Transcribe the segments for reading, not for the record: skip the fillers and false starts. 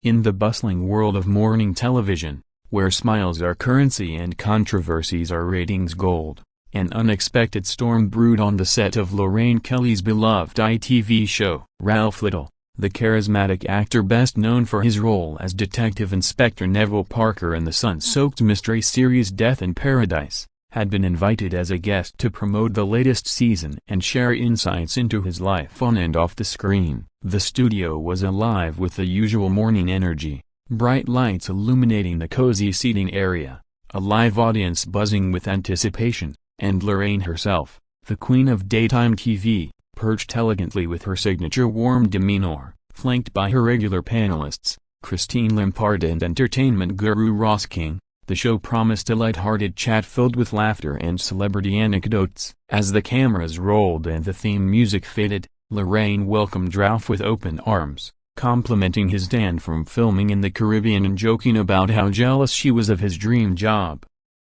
In the bustling world of morning television, where smiles are currency and controversies are ratings gold, an unexpected storm brewed on the set of Lorraine Kelly's beloved ITV show. Ralf Little, the charismatic actor best known for his role as Detective Inspector Neville Parker in the sun-soaked mystery series Death in Paradise, had been invited as a guest to promote the latest season and share insights into his life on and off the screen. The studio was alive with the usual morning energy, bright lights illuminating the cozy seating area, a live audience buzzing with anticipation, and Lorraine herself, the queen of daytime TV, perched elegantly with her signature warm demeanor, flanked by her regular panelists, Christine Lampard and entertainment guru Ross King. The show promised a light-hearted chat filled with laughter and celebrity anecdotes. As the cameras rolled and the theme music faded, Lorraine welcomed Ralf with open arms, complimenting his stand from filming in the Caribbean and joking about how jealous she was of his dream job.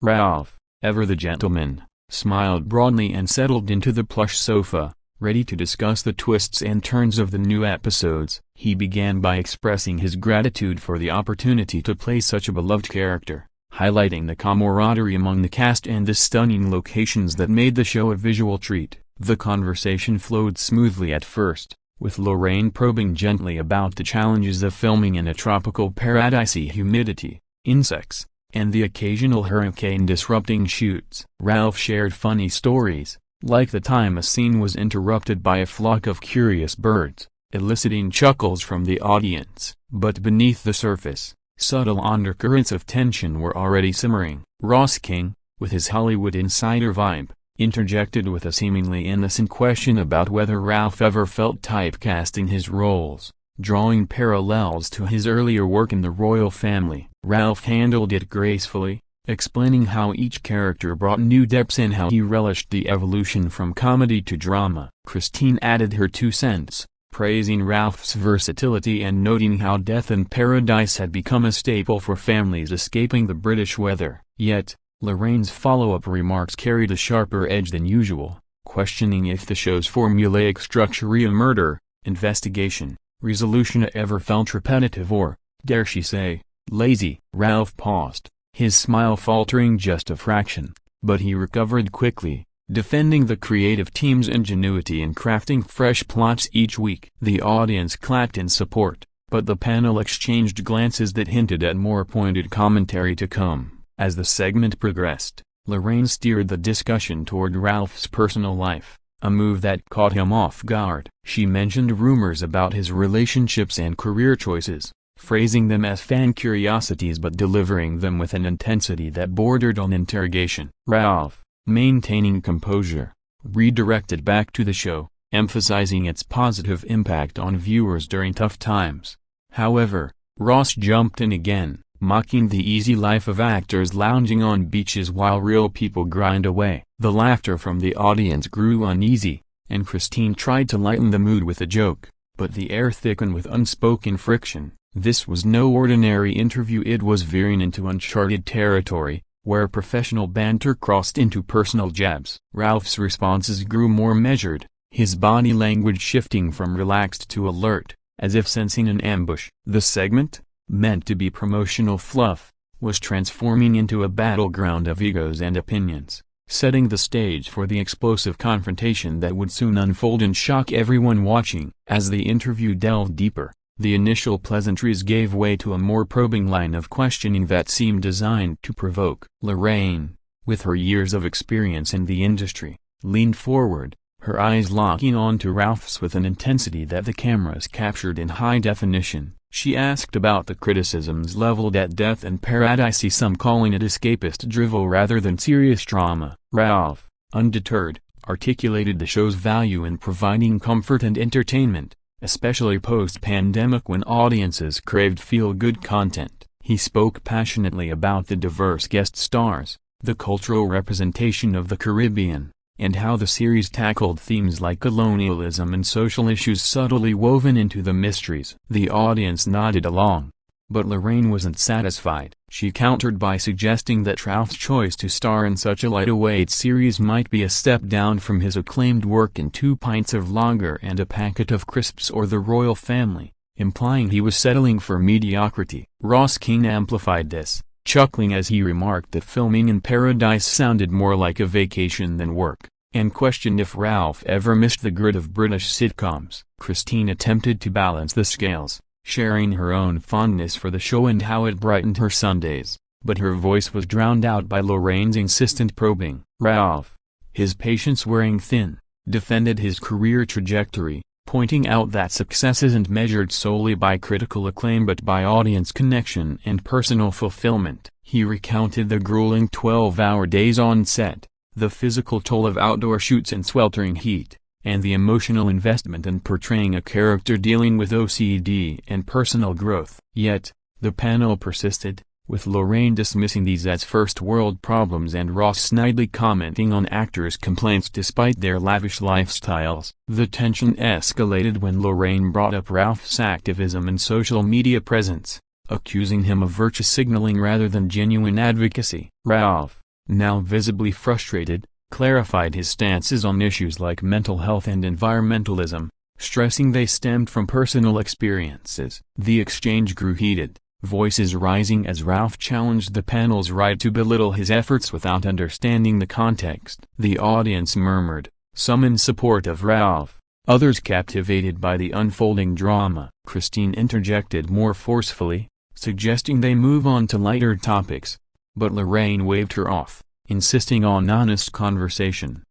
Ralf, ever the gentleman, smiled broadly and settled into the plush sofa, ready to discuss the twists and turns of the new episodes. He began by expressing his gratitude for the opportunity to play such a beloved character, highlighting the camaraderie among the cast and the stunning locations that made the show a visual treat. The conversation flowed smoothly at first, with Lorraine probing gently about the challenges of filming in a tropical paradisey humidity, insects, and the occasional hurricane disrupting shoots. Ralf shared funny stories, like the time a scene was interrupted by a flock of curious birds, eliciting chuckles from the audience. But beneath the surface, subtle undercurrents of tension were already simmering. Ross King, with his Hollywood insider vibe, interjected with a seemingly innocent question about whether Ralf ever felt typecast in his roles, drawing parallels to his earlier work in the royal family. Ralf handled it gracefully, explaining how each character brought new depths and how he relished the evolution from comedy to drama. Christine added her 2 cents, praising Ralf's versatility and noting how Death in Paradise had become a staple for families escaping the British weather. Yet, Lorraine's follow-up remarks carried a sharper edge than usual, questioning if the show's formulaic structure, murder, investigation, resolution ever felt repetitive or, dare she say, lazy. Ralf paused, his smile faltering just a fraction, but he recovered quickly, defending the creative team's ingenuity in crafting fresh plots each week. The audience clapped in support, but the panel exchanged glances that hinted at more pointed commentary to come. As the segment progressed, Lorraine steered the discussion toward Ralf's personal life, a move that caught him off guard. She mentioned rumors about his relationships and career choices, phrasing them as fan curiosities but delivering them with an intensity that bordered on interrogation. Ralf, maintaining composure, redirected back to the show, emphasizing its positive impact on viewers during tough times. However, Ross jumped in again, mocking the easy life of actors lounging on beaches while real people grind away. The laughter from the audience grew uneasy, and Christine tried to lighten the mood with a joke, but the air thickened with unspoken friction. This was no ordinary interview, it was veering into uncharted territory, where professional banter crossed into personal jabs. Ralf's responses grew more measured, his body language shifting from relaxed to alert, as if sensing an ambush. The segment, meant to be promotional fluff, was transforming into a battleground of egos and opinions, setting the stage for the explosive confrontation that would soon unfold and shock everyone watching. As the interview delved deeper, the initial pleasantries gave way to a more probing line of questioning that seemed designed to provoke. Lorraine, with her years of experience in the industry, leaned forward, her eyes locking onto Ralf's with an intensity that the cameras captured in high definition. She asked about the criticisms leveled at Death in Paradise, some calling it escapist drivel rather than serious drama. Ralf, undeterred, articulated the show's value in providing comfort and entertainment, especially post-pandemic when audiences craved feel-good content. He spoke passionately about the diverse guest stars, the cultural representation of the Caribbean, and how the series tackled themes like colonialism and social issues subtly woven into the mysteries. The audience nodded along, but Lorraine wasn't satisfied. She countered by suggesting that Ralf's choice to star in such a lightweight series might be a step down from his acclaimed work in 2 pints of lager and a packet of crisps or The Royal Family, implying he was settling for mediocrity. Ross King amplified this, chuckling as he remarked that filming in paradise sounded more like a vacation than work, and questioned if Ralph ever missed the grit of British sitcoms. Christine attempted to balance the scales, sharing her own fondness for the show and how it brightened her Sundays, but her voice was drowned out by Lorraine's insistent probing. Ralph, his patience wearing thin, defended his career trajectory, pointing out that success isn't measured solely by critical acclaim but by audience connection and personal fulfillment. He recounted the grueling 12-hour days on set, the physical toll of outdoor shoots in sweltering heat, and the emotional investment in portraying a character dealing with OCD and personal growth. Yet, the panel persisted, with Lorraine dismissing these as first-world problems and Ross snidely commenting on actors' complaints despite their lavish lifestyles. The tension escalated when Lorraine brought up Ralph's activism and social media presence, accusing him of virtue signaling rather than genuine advocacy. Ralph, now visibly frustrated, clarified his stances on issues like mental health and environmentalism, stressing they stemmed from personal experiences. The exchange grew heated, voices rising as Ralph challenged the panel's right to belittle his efforts without understanding the context. The audience murmured, some in support of Ralph, others captivated by the unfolding drama. Christine interjected more forcefully, suggesting they move on to lighter topics, but Lorraine waved her off, insisting on honest conversation.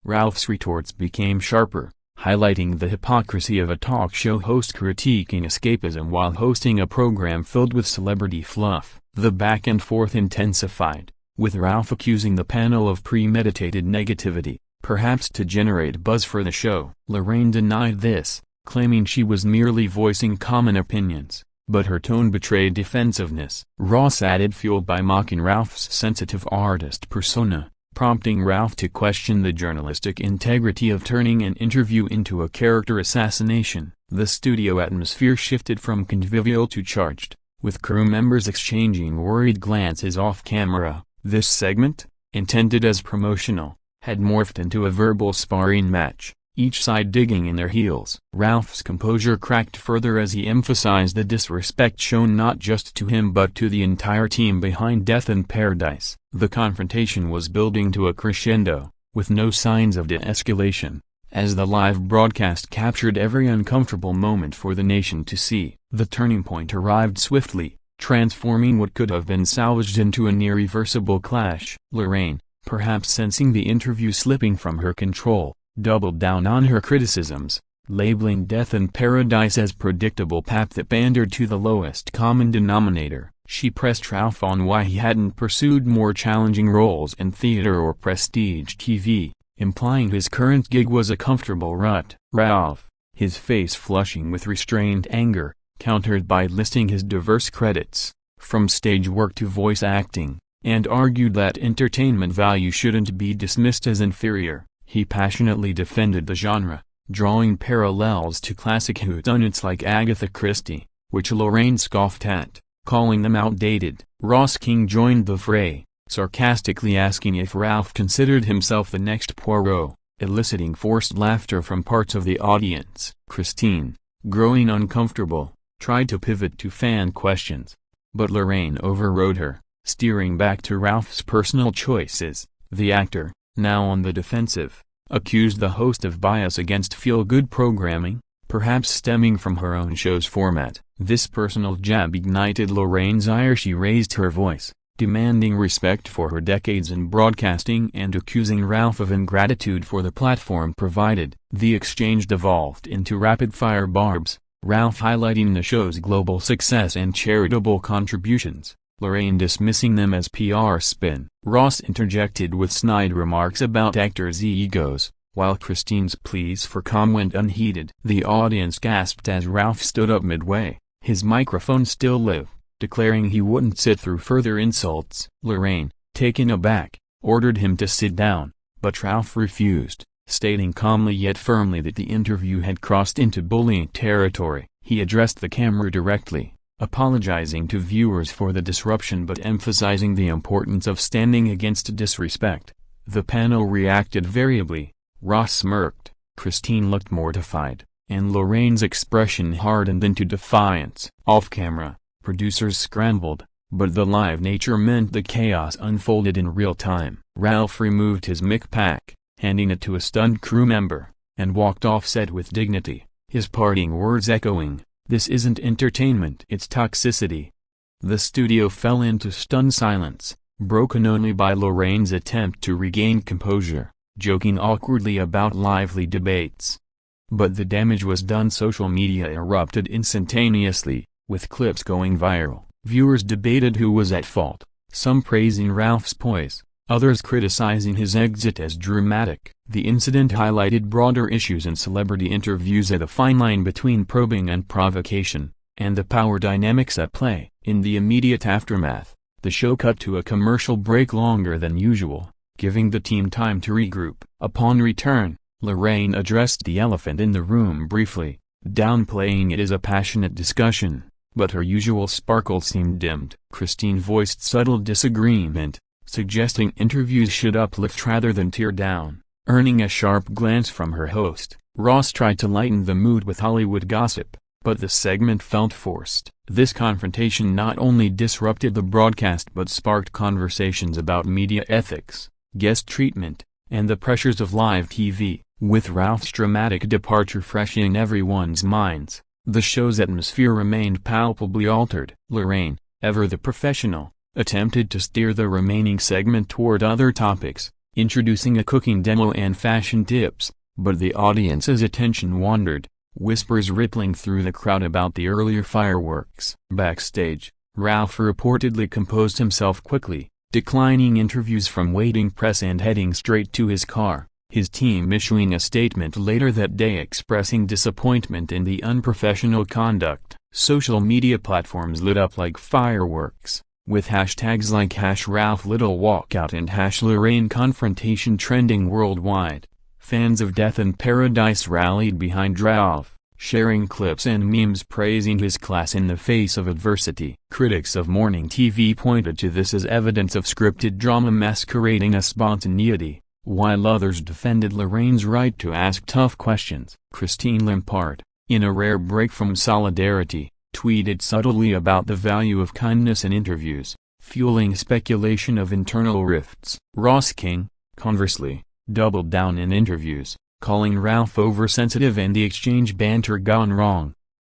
Ralph's retorts became sharper, highlighting the hypocrisy of a talk show host critiquing escapism while hosting a program filled with celebrity fluff. The back and forth intensified, with Ralph accusing the panel of premeditated negativity, perhaps to generate buzz for the show. Lorraine denied this, claiming she was merely voicing common opinions, but her tone betrayed defensiveness. Ross added fuel by mocking Ralph's sensitive artist persona, prompting Ralph to question the journalistic integrity of turning an interview into a character assassination. The studio atmosphere shifted from convivial to charged, with crew members exchanging worried glances off-camera. This segment, intended as promotional, had morphed into a verbal sparring match, each side digging in their heels. Ralph's composure cracked further as he emphasized the disrespect shown not just to him but to the entire team behind Death in Paradise. The confrontation was building to a crescendo, with no signs of de-escalation, as the live broadcast captured every uncomfortable moment for the nation to see. The turning point arrived swiftly, transforming what could have been salvaged into an irreversible clash. Lorraine, perhaps sensing the interview slipping from her control, doubled down on her criticisms, labeling Death in Paradise as predictable pap that pandered to the lowest common denominator. She pressed Ralph on why he hadn't pursued more challenging roles in theater or prestige TV, implying his current gig was a comfortable rut. Ralph, his face flushing with restrained anger, countered by listing his diverse credits, from stage work to voice acting, and argued that entertainment value shouldn't be dismissed as inferior. He passionately defended the genre, drawing parallels to classic whodunits like Agatha Christie, which Lorraine scoffed at, calling them outdated. Ross King joined the fray, sarcastically asking if Ralph considered himself the next Poirot, eliciting forced laughter from parts of the audience. Christine, growing uncomfortable, tried to pivot to fan questions, but Lorraine overrode her, steering back to Ralph's personal choices. The actor, now on the defensive, accused the host of bias against feel-good programming, perhaps stemming from her own show's format. This personal jab ignited Lorraine's ire. She raised her voice, demanding respect for her decades in broadcasting and accusing Ralph of ingratitude for the platform provided. The exchange devolved into rapid-fire barbs, Ralph highlighting the show's global success and charitable contributions, Lorraine dismissing them as PR spin. Ross interjected with snide remarks about actors' egos, while Christine's pleas for calm went unheeded. The audience gasped as Ralph stood up midway, his microphone still lit, declaring he wouldn't sit through further insults. Lorraine, taken aback, ordered him to sit down, but Ralph refused, stating calmly yet firmly that the interview had crossed into bullying territory. He addressed the camera directly, apologizing to viewers for the disruption but emphasizing the importance of standing against disrespect. The panel reacted variably. Ross smirked, Christine looked mortified, and Lorraine's expression hardened into defiance. Off-camera, producers scrambled, but the live nature meant the chaos unfolded in real time. Ralf removed his mic pack, handing it to a stunned crew member, and walked off set with dignity, his parting words echoing, "This isn't entertainment, it's toxicity." The studio fell into stunned silence, broken only by Lorraine's attempt to regain composure, joking awkwardly about lively debates. But the damage was done. Social media erupted instantaneously, with clips going viral. Viewers debated who was at fault, some praising Ralf's poise, others criticizing his exit as dramatic. The incident highlighted broader issues in celebrity interviews, at a fine line between probing and provocation, and the power dynamics at play. In the immediate aftermath, the show cut to a commercial break longer than usual, giving the team time to regroup. Upon return, Lorraine addressed the elephant in the room briefly, downplaying it as a passionate discussion, but her usual sparkle seemed dimmed. Christine voiced subtle disagreement, suggesting interviews should uplift rather than tear down, earning a sharp glance from her host. Ross tried to lighten the mood with Hollywood gossip, but the segment felt forced. This confrontation not only disrupted the broadcast but sparked conversations about media ethics, guest treatment, and the pressures of live TV. With Ralf's dramatic departure fresh in everyone's minds, the show's atmosphere remained palpably altered. Lorraine, ever the professional, attempted to steer the remaining segment toward other topics, introducing a cooking demo and fashion tips, but the audience's attention wandered, whispers rippling through the crowd about the earlier fireworks. Backstage, Ralf reportedly composed himself quickly, declining interviews from waiting press and heading straight to his car, his team issuing a statement later that day expressing disappointment in the unprofessional conduct. Social media platforms lit up like fireworks, with hashtags like #Ralf Little walkout and #Lorraine Confrontation trending worldwide. Fans of Death in Paradise rallied behind Ralf, sharing clips and memes praising his class in the face of adversity. Critics of morning TV pointed to this as evidence of scripted drama masquerading as spontaneity, while others defended Lorraine's right to ask tough questions. Christine Lampard, in a rare break from solidarity, tweeted subtly about the value of kindness in interviews, fueling speculation of internal rifts. Ross King, conversely, doubled down in interviews, calling Ralf oversensitive and the exchange banter gone wrong.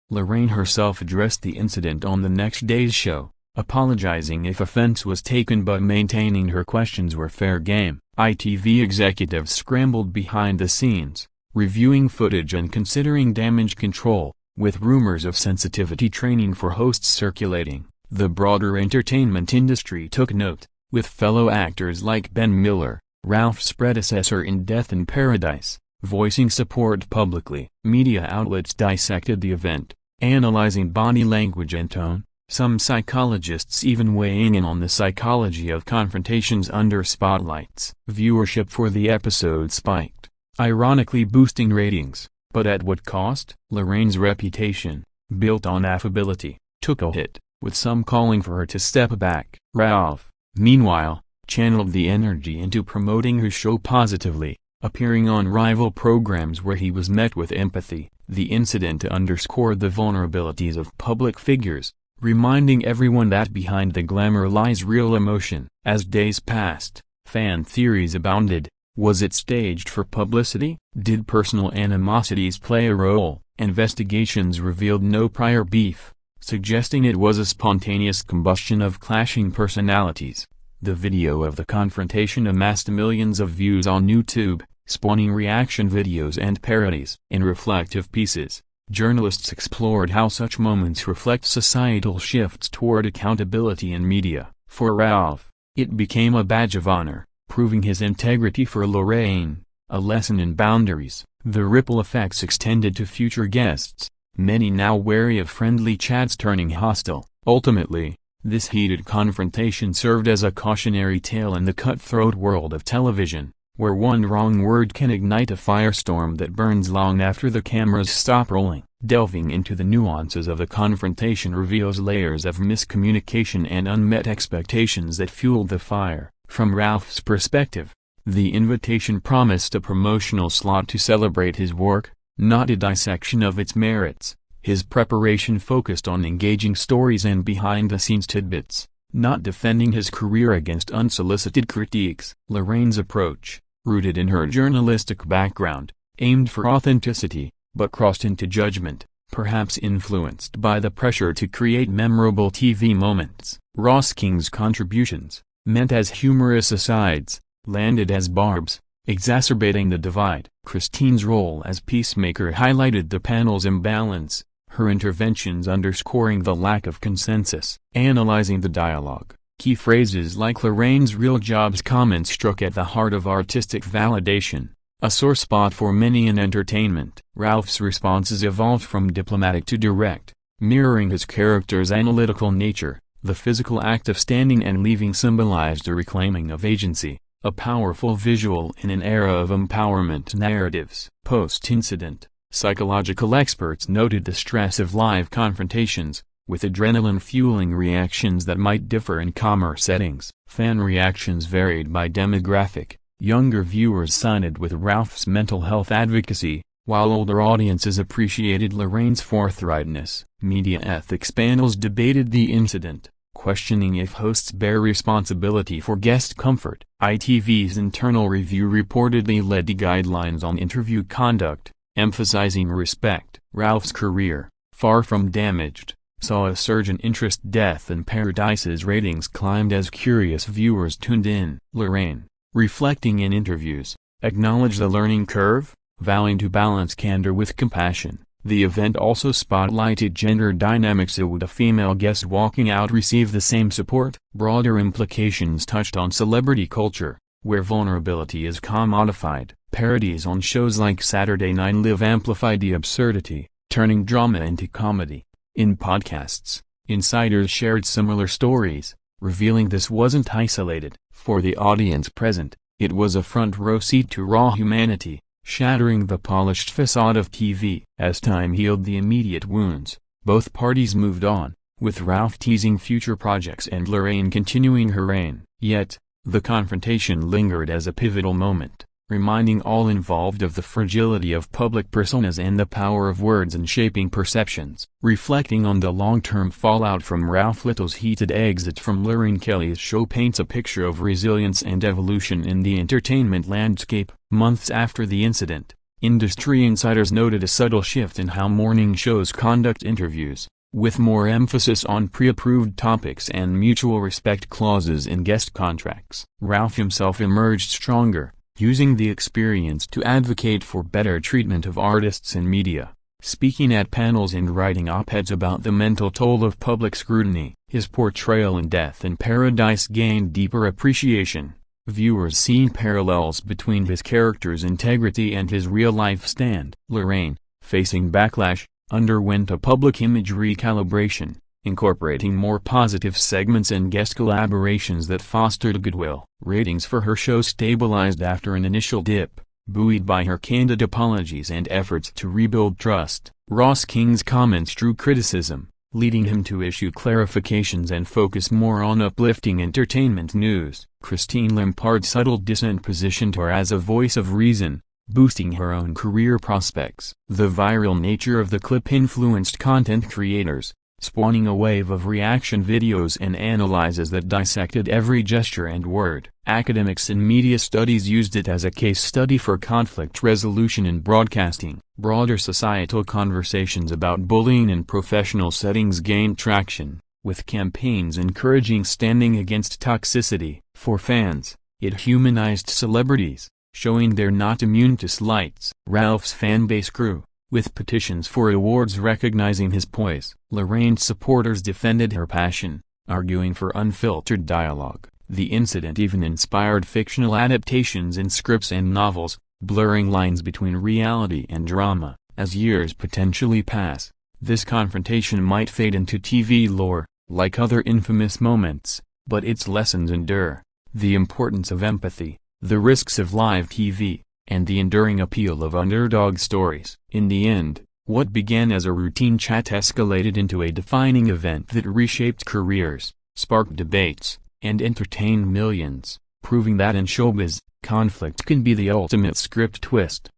Lorraine herself addressed the incident on the next day's show, apologizing if offense was taken but maintaining her questions were fair game. ITV executives scrambled behind the scenes, reviewing footage and considering damage control, with rumors of sensitivity training for hosts circulating. The broader entertainment industry took note, with fellow actors like Ben Miller, Ralf's predecessor in Death in Paradise, voicing support publicly. Media outlets dissected the event, analyzing body language and tone, some psychologists even weighing in on the psychology of confrontations under spotlights. Viewership for the episode spiked, ironically boosting ratings, but at what cost? Lorraine's reputation, built on affability, took a hit, with some calling for her to step back. Ralf, meanwhile, channeled the energy into promoting her show positively, appearing on rival programs where he was met with empathy. The incident underscored the vulnerabilities of public figures, reminding everyone that behind the glamour lies real emotion. As days passed, fan theories abounded. Was it staged for publicity? Did personal animosities play a role? Investigations revealed no prior beef, suggesting it was a spontaneous combustion of clashing personalities. The video of the confrontation amassed millions of views on YouTube, spawning reaction videos and parodies. In reflective pieces, journalists explored how such moments reflect societal shifts toward accountability in media. For Ralf, it became a badge of honor, proving his integrity. For Lorraine, a lesson in boundaries. The ripple effects extended to future guests, many now wary of friendly chats turning hostile. Ultimately, this heated confrontation served as a cautionary tale in the cutthroat world of television, where one wrong word can ignite a firestorm that burns long after the cameras stop rolling. Delving into the nuances of the confrontation reveals layers of miscommunication and unmet expectations that fueled the fire. From Ralf's perspective, the invitation promised a promotional slot to celebrate his work, not a dissection of its merits. His preparation focused on engaging stories and behind-the-scenes tidbits, not defending his career against unsolicited critiques. Lorraine's approach, rooted in her journalistic background, aimed for authenticity, but crossed into judgment, perhaps influenced by the pressure to create memorable TV moments. Ross King's contributions, meant as humorous asides, landed as barbs, exacerbating the divide. Christine's role as peacemaker highlighted the panel's imbalance, her interventions underscoring the lack of consensus. Analyzing the dialogue, key phrases like Lorraine's "real jobs" comment struck at the heart of artistic validation, a sore spot for many in entertainment. Ralph's responses evolved from diplomatic to direct, mirroring his character's analytical nature. The physical act of standing and leaving symbolized a reclaiming of agency, a powerful visual in an era of empowerment narratives. Post-incident, psychological experts noted the stress of live confrontations, with adrenaline fueling reactions that might differ in calmer settings. Fan reactions varied by demographic. Younger viewers sided with Ralph's mental health advocacy, while older audiences appreciated Lorraine's forthrightness. Media ethics panels debated the incident, questioning if hosts bear responsibility for guest comfort. ITV's internal review reportedly led to guidelines on interview conduct, emphasizing respect. Ralph's career, far from damaged, saw a surge in interest. Death in Paradise's ratings climbed as curious viewers tuned in. Lorraine, reflecting in interviews, acknowledged the learning curve, vowing to balance candor with compassion. The event also spotlighted gender dynamics. Would a female guest walking out receive the same support? Broader implications touched on celebrity culture, where vulnerability is commodified. Parodies on shows like Saturday Night Live amplified the absurdity, turning drama into comedy. In podcasts, insiders shared similar stories, revealing this wasn't isolated. For the audience present, it was a front-row seat to raw humanity, shattering the polished facade of TV. As time healed the immediate wounds, both parties moved on, with Ralf teasing future projects and Lorraine continuing her reign. Yet, the confrontation lingered as a pivotal moment, reminding all involved of the fragility of public personas and the power of words in shaping perceptions. Reflecting on the long-term fallout from Ralf Little's heated exit from Lorraine Kelly's show paints a picture of resilience and evolution in the entertainment landscape. Months after the incident, industry insiders noted a subtle shift in how morning shows conduct interviews, with more emphasis on pre-approved topics and mutual respect clauses in guest contracts. Ralf himself emerged stronger, using the experience to advocate for better treatment of artists in media, speaking at panels and writing op-eds about the mental toll of public scrutiny. His portrayal in Death in Paradise gained deeper appreciation, viewers seeing parallels between his character's integrity and his real-life stand. Lorraine, facing backlash, underwent a public image recalibration, incorporating more positive segments and guest collaborations that fostered goodwill. Ratings for her show stabilized after an initial dip, buoyed by her candid apologies and efforts to rebuild trust. Ross King's comments drew criticism, leading him to issue clarifications and focus more on uplifting entertainment news. Christine Lampard's subtle dissent positioned her as a voice of reason, boosting her own career prospects. The viral nature of the clip influenced content creators, spawning a wave of reaction videos and analyses that dissected every gesture and word. Academics in media studies used it as a case study for conflict resolution in broadcasting. Broader societal conversations about bullying in professional settings gained traction, with campaigns encouraging standing against toxicity. For fans, it humanized celebrities, showing they're not immune to slights. Ralph's fanbase grew, with petitions for awards recognizing his poise. Lorraine's supporters defended her passion, arguing for unfiltered dialogue. The incident even inspired fictional adaptations in scripts and novels, blurring lines between reality and drama. As years potentially pass, this confrontation might fade into TV lore, like other infamous moments, but its lessons endure. The importance of empathy, the risks of live TV, and the enduring appeal of underdog stories. In the end, what began as a routine chat escalated into a defining event that reshaped careers, sparked debates, and entertained millions, proving that in showbiz, conflict can be the ultimate script twist.